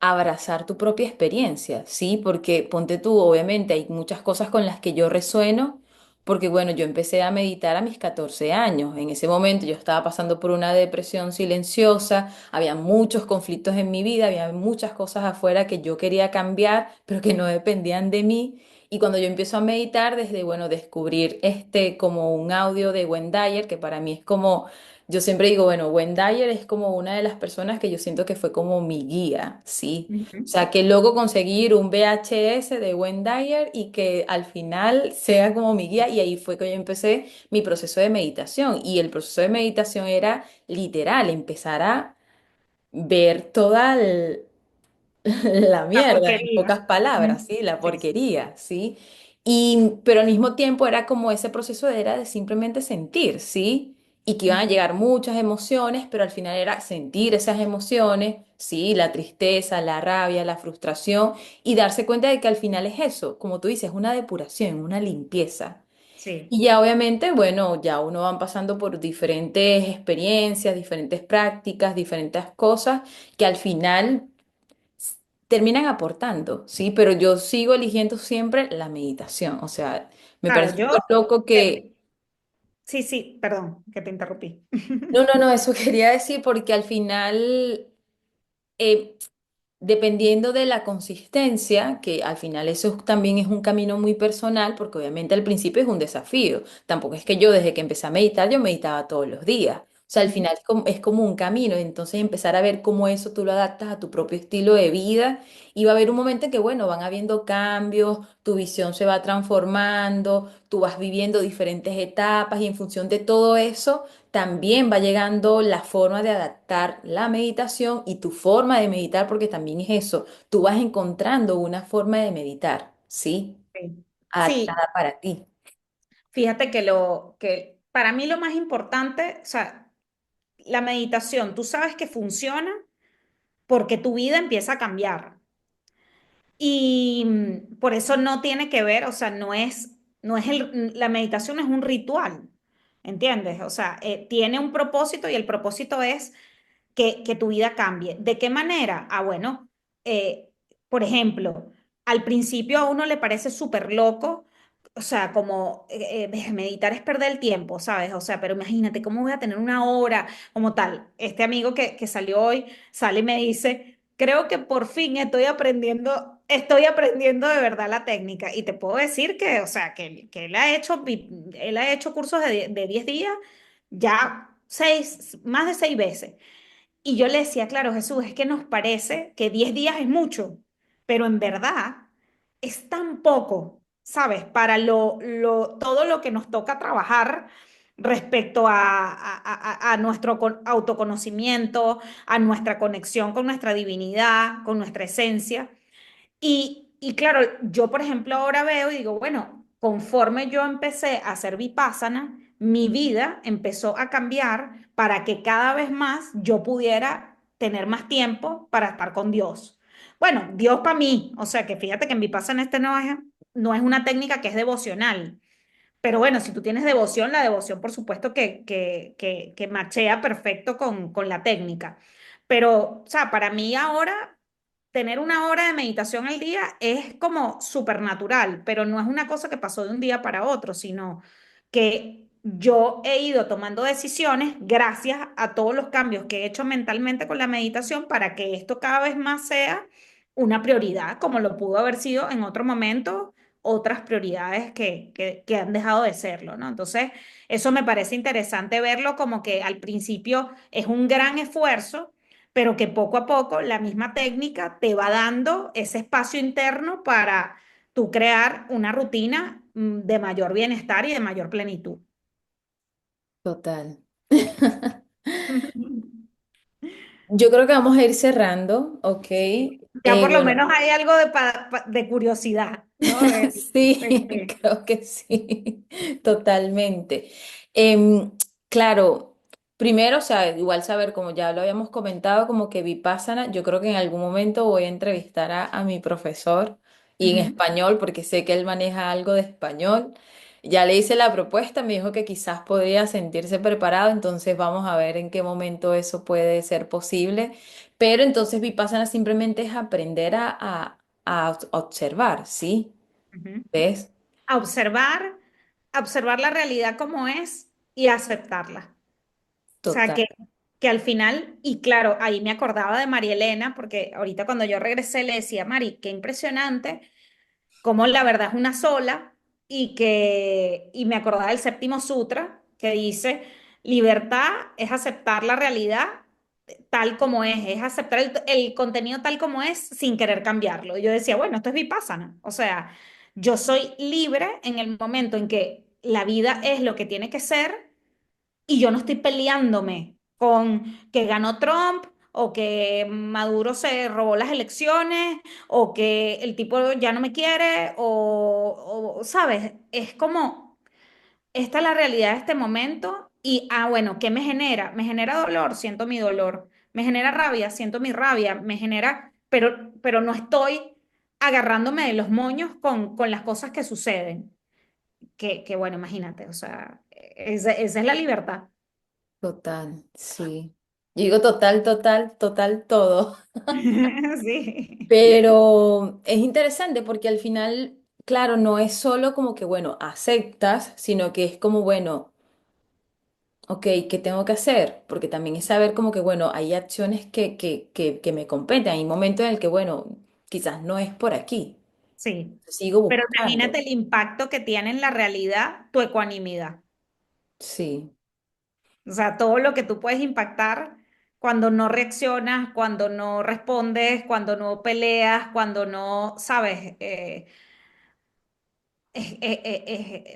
abrazar tu propia experiencia, ¿sí? Porque ponte tú, obviamente hay muchas cosas con las que yo resueno, porque bueno, yo empecé a meditar a mis 14 años. En ese momento yo estaba pasando por una depresión silenciosa, había muchos conflictos en mi vida, había muchas cosas afuera que yo quería cambiar, pero que no dependían de mí. Y cuando yo empiezo a meditar, desde, bueno, descubrir este como un audio de Wayne Dyer, que para mí es como yo siempre digo, bueno, Wayne Dyer es como una de las personas que yo siento que fue como mi guía, ¿sí? O Ujú. sea, que luego conseguir un VHS de Wayne Dyer y que al final sea como mi guía y ahí fue que yo empecé mi proceso de meditación y el proceso de meditación era literal, empezar a ver la La mierda, en porquería. pocas palabras, Ujú. ¿sí? La Sí, sí, porquería, ¿sí? Pero al mismo tiempo era como ese proceso era de simplemente sentir, ¿sí? Y que iban a ujú, llegar muchas emociones, pero al final era sentir esas emociones, ¿sí? La tristeza, la rabia, la frustración y darse cuenta de que al final es eso, como tú dices, una depuración, una limpieza. sí. Y ya obviamente, bueno, ya uno van pasando por diferentes experiencias, diferentes prácticas, diferentes cosas que al final terminan aportando, ¿sí? Pero yo sigo eligiendo siempre la meditación. O sea, me Claro, parece súper loco eh, que... sí, sí, perdón, que te interrumpí. No, no, no, eso quería decir porque al final eh, dependiendo de la consistencia, que al final eso también es un camino muy personal, porque obviamente al principio es un desafío. Tampoco es que yo desde que empecé a meditar, yo meditaba todos los días. O sea, al Ujú. final es como un camino, entonces empezar a ver cómo eso tú lo adaptas a tu propio estilo de vida y va a haber un momento en que, bueno, van habiendo cambios, tu visión se va transformando, tú vas viviendo diferentes etapas y en función de todo eso también va llegando la forma de adaptar la meditación y tu forma de meditar, porque también es eso, tú vas encontrando una forma de meditar, ¿sí? Sí, sí, Adaptada para ti. fíjate que para mí lo más importante, o sea, la meditación, tú sabes que funciona porque tu vida empieza a cambiar. Y por eso no tiene que ver, o sea, la meditación es un ritual, ¿entiendes? O sea, tiene un propósito y el propósito es que tu vida cambie. ¿De qué manera? Ah, bueno, eh, por ejemplo, al principio a uno le parece súper loco, o sea, como meditar es perder el tiempo, ¿sabes? O sea, pero imagínate, ¿cómo voy a tener una hora como tal? Este amigo que salió hoy sale y me dice, creo que por fin estoy aprendiendo de verdad la técnica. Y te puedo decir que, o sea, que él ha hecho cursos de 10 días ya más de 6 veces. Y yo le decía, claro, Jesús, es que nos parece que 10 días es mucho, pero en verdad es tan poco, ¿sabes? Para todo lo que nos toca trabajar respecto a nuestro autoconocimiento, a nuestra conexión con nuestra divinidad, con nuestra esencia. Y claro, yo por ejemplo ahora veo y digo, bueno, conforme yo empecé a hacer Vipassana, mi vida empezó a cambiar para que cada vez más yo pudiera tener más tiempo para estar con Dios. Bueno, Dios para mí, o sea que fíjate que en Vipassana no es una técnica que es devocional, pero bueno, si tú tienes devoción, la devoción por supuesto que machea perfecto con la técnica. Pero, o sea, para mí ahora tener una hora de meditación al día es como supernatural, pero no es una cosa que pasó de un día para otro, sino que yo he ido tomando decisiones gracias a todos los cambios que he hecho mentalmente con la meditación para que esto cada vez más sea una prioridad, como lo pudo haber sido en otro momento otras prioridades que han dejado de serlo, ¿no? Entonces, eso me parece interesante verlo como que al principio es un gran esfuerzo, pero que poco a poco la misma técnica te va dando ese espacio interno para tú crear una rutina de mayor bienestar y de mayor plenitud. Total. Yo creo que vamos a ir cerrando, ¿ok? Ya por lo Bueno, menos hay algo de curiosidad, ¿no? sí, creo que sí, totalmente. Em, claro, primero, o sea, igual saber, como ya lo habíamos comentado, como que Vipassana, yo creo que en algún momento voy a entrevistar a mi profesor y en Ujú, español, porque sé que él maneja algo de español. Ya le hice la propuesta, me dijo que quizás podría sentirse preparado, entonces vamos a ver en qué momento eso puede ser posible. Pero entonces Vipassana simplemente es aprender a observar, ¿sí? ujú. ¿Ves? A observar, a observar la realidad como es y a aceptarla. O sea, Total. que al final, y claro, ahí me acordaba de María Elena, porque ahorita cuando yo regresé le decía, Mari, qué impresionante, como la verdad es una sola, y me acordaba del séptimo sutra, que dice, libertad es aceptar la realidad tal como es aceptar el contenido tal como es sin querer cambiarlo. Y yo decía, bueno, esto es Vipassana, o sea, yo soy libre en el momento en que la vida es lo que tiene que ser y yo no estoy peleándome con que ganó Trump o que Maduro se robó las elecciones o que el tipo ya no me quiere ¿sabes? Es como, esta es la realidad de este momento y, bueno, ¿qué me genera? Me genera dolor, siento mi dolor. Me genera rabia, siento mi rabia. Pero no estoy agarrándome de los moños con las cosas que suceden. Bueno, imagínate, o sea, esa es la libertad. Total, sí. Yo digo total, total, total, todo. Sí, Pero es interesante porque al final, claro, no es solo como que, bueno, aceptas, sino que es como, bueno, ok, ¿qué tengo que hacer? Porque también es saber como que, bueno, hay acciones que me competen. Hay momentos en el que, bueno, quizás no es por aquí. sí. Sigo Pero buscando. imagínate el impacto que tiene en la realidad tu ecuanimidad. Sí, O sea, todo lo que tú puedes impactar cuando no reaccionas, cuando no respondes, cuando no peleas, cuando no, sabes,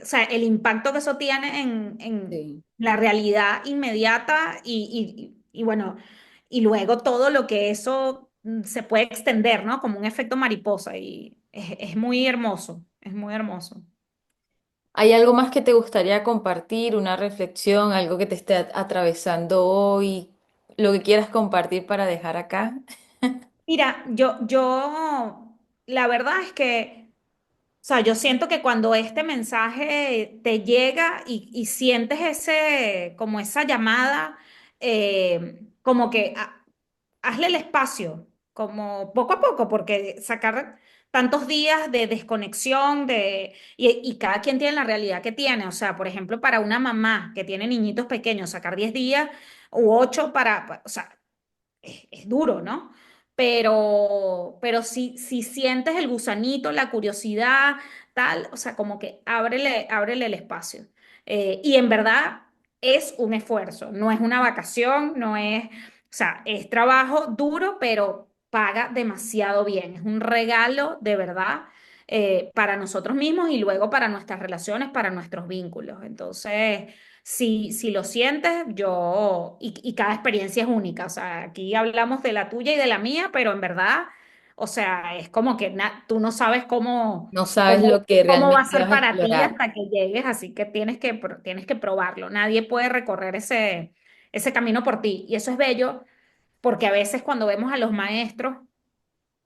o sea, el impacto que eso tiene en sí. la realidad inmediata y bueno, y luego todo lo que eso se puede extender, ¿no? Como un efecto mariposa y es muy hermoso, es muy hermoso. ¿Hay algo más que te gustaría compartir, una reflexión, algo que te esté atravesando hoy, lo que quieras compartir para dejar acá? Mira, la verdad es que, o sea, yo siento que cuando este mensaje te llega y sientes como esa llamada, como que hazle el espacio, como poco a poco, porque sacar tantos días de desconexión y cada quien tiene la realidad que tiene. O sea, por ejemplo, para una mamá que tiene niñitos pequeños, sacar 10 días u 8 o sea, es duro, ¿no? Pero si sientes el gusanito, la curiosidad, tal, o sea, como que ábrele el espacio. Y en verdad es un esfuerzo, no es una vacación, no es, o sea, es trabajo duro, pero paga demasiado bien. Es un regalo de verdad para nosotros mismos y luego para nuestras relaciones, para nuestros vínculos. Entonces, si lo sientes, y cada experiencia es única, o sea, aquí hablamos de la tuya y de la mía, pero en verdad, o sea, es como que tú no sabes No sabes lo que cómo va a realmente ser vas a para ti explorar. hasta que llegues, así que tienes que probarlo. Nadie puede recorrer ese camino por ti. Y eso es bello, porque a veces cuando vemos a los maestros,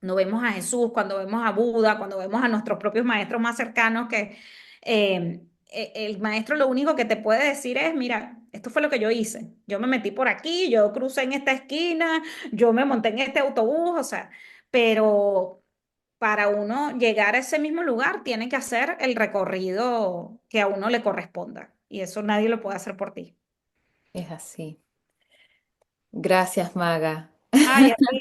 cuando vemos a Jesús, cuando vemos a Buda, cuando vemos a nuestros propios maestros más cercanos, que el maestro lo único que te puede decir es, mira, esto fue lo que yo hice. Yo me metí por aquí, yo crucé en esta esquina, yo me monté en este autobús, o sea, pero para uno llegar a ese mismo lugar tiene que hacer el recorrido que a uno le corresponda. Y eso nadie lo puede hacer por ti. Es así. Gracias, Maga. Ay, a ti,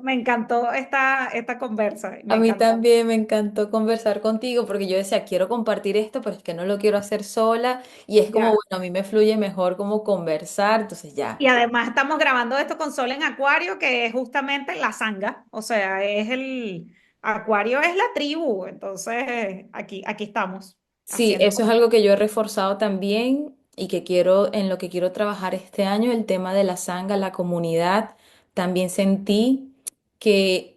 me encantó esta conversa, A me mí encantó. también me encantó conversar contigo porque yo decía, quiero compartir esto, pero es que no lo quiero hacer sola y es como, Ya. bueno, a mí me fluye mejor como conversar, entonces Y ya. además estamos grabando esto con Sol en Acuario, que es justamente la sanga, o sea, Acuario es la tribu, entonces aquí estamos Sí, haciendo eso es cosas. algo que yo he reforzado también y que quiero, en lo que quiero trabajar este año, el tema de la sanga, la comunidad. También sentí que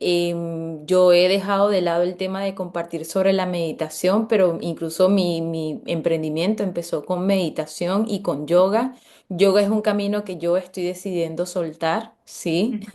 yo he dejado de lado el tema de compartir sobre la meditación, pero incluso mi emprendimiento empezó con meditación y con yoga. Yoga es un camino que yo estoy decidiendo soltar, ¿sí? Ujú,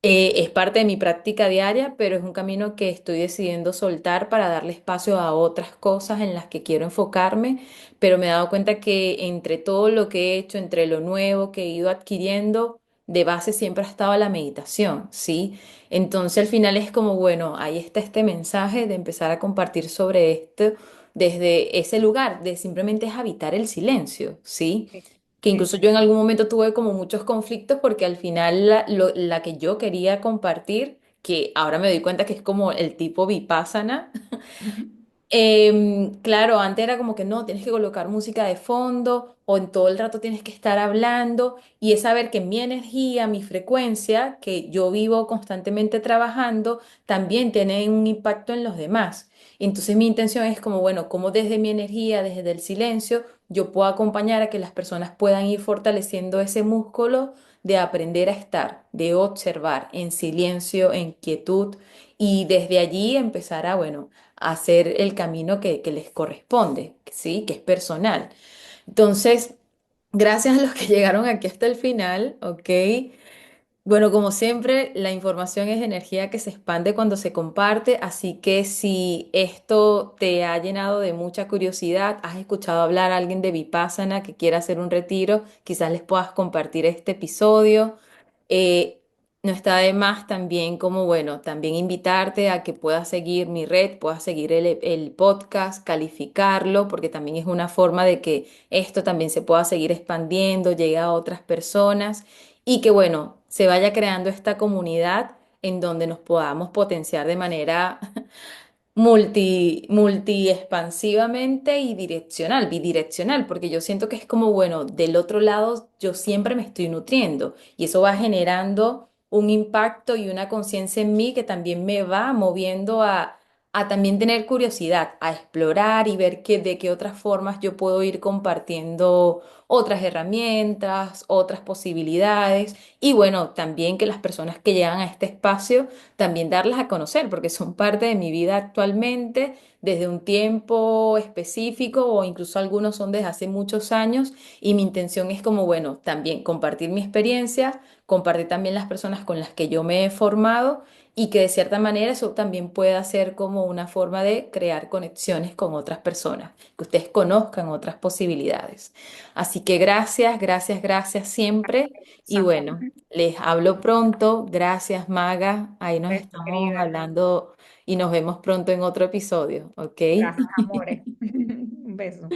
Es parte de mi práctica diaria, pero es un camino que estoy decidiendo soltar para darle espacio a otras cosas en las que quiero enfocarme, pero me he dado cuenta que entre todo lo que he hecho, entre lo nuevo que he ido adquiriendo, de base siempre ha estado la meditación, ¿sí? Entonces al final es como, bueno, ahí está este mensaje de empezar a compartir sobre esto desde ese lugar, de simplemente es habitar el silencio, ¿sí? sí, Que sí, incluso sí. yo en algún momento tuve como muchos conflictos porque al final la que yo quería compartir, que ahora me doy cuenta que es como el tipo Vipassana. Ujú, Claro, antes era como que no, tienes que colocar música de fondo o en todo el rato tienes que estar hablando y es saber que mi energía, mi frecuencia, que yo vivo constantemente trabajando, también tiene un impacto en los demás. Entonces mi intención es como, bueno, como desde mi energía, desde el silencio, yo puedo acompañar a que las personas puedan ir fortaleciendo ese músculo de aprender a estar, de observar en silencio, en quietud y desde allí empezar a, bueno, hacer el camino que les corresponde, ¿sí? Que es personal. Entonces, gracias a los que llegaron aquí hasta el final, ¿ok? Bueno, como siempre, la información es energía que se expande cuando se comparte, así que si esto te ha llenado de mucha curiosidad, has escuchado hablar a alguien de Vipassana que quiera hacer un retiro, quizás les puedas compartir este episodio. Eh, no está de más también como, bueno, también invitarte a que puedas seguir mi red, puedas seguir el podcast, calificarlo, porque también es una forma de que esto también se pueda seguir expandiendo, llegue a otras personas y que, bueno, se vaya creando esta comunidad en donde nos podamos potenciar de manera multi expansivamente y direccional, bidireccional, porque yo siento que es como, bueno, del otro lado yo siempre me estoy nutriendo y eso va generando un impacto y una conciencia en mí que también me va moviendo a también tener curiosidad, a explorar y ver de qué otras formas yo puedo ir compartiendo otras herramientas, otras posibilidades y bueno, también que las personas que llegan a este espacio también darlas a conocer porque son parte de mi vida actualmente desde un tiempo específico o incluso algunos son desde hace muchos años y mi intención es como bueno, también compartir mi experiencia, compartir también las personas con las que yo me he formado y que de cierta manera eso también pueda ser como una forma de crear conexiones con otras personas, que ustedes conozcan otras posibilidades. Así que gracias, gracias, gracias siempre y Sa- bueno, les hablo pronto. Gracias, Maga. Ahí nos Beso, estamos querida. hablando y nos vemos pronto en otro episodio, ¿ok? Gracias, amores. Un beso.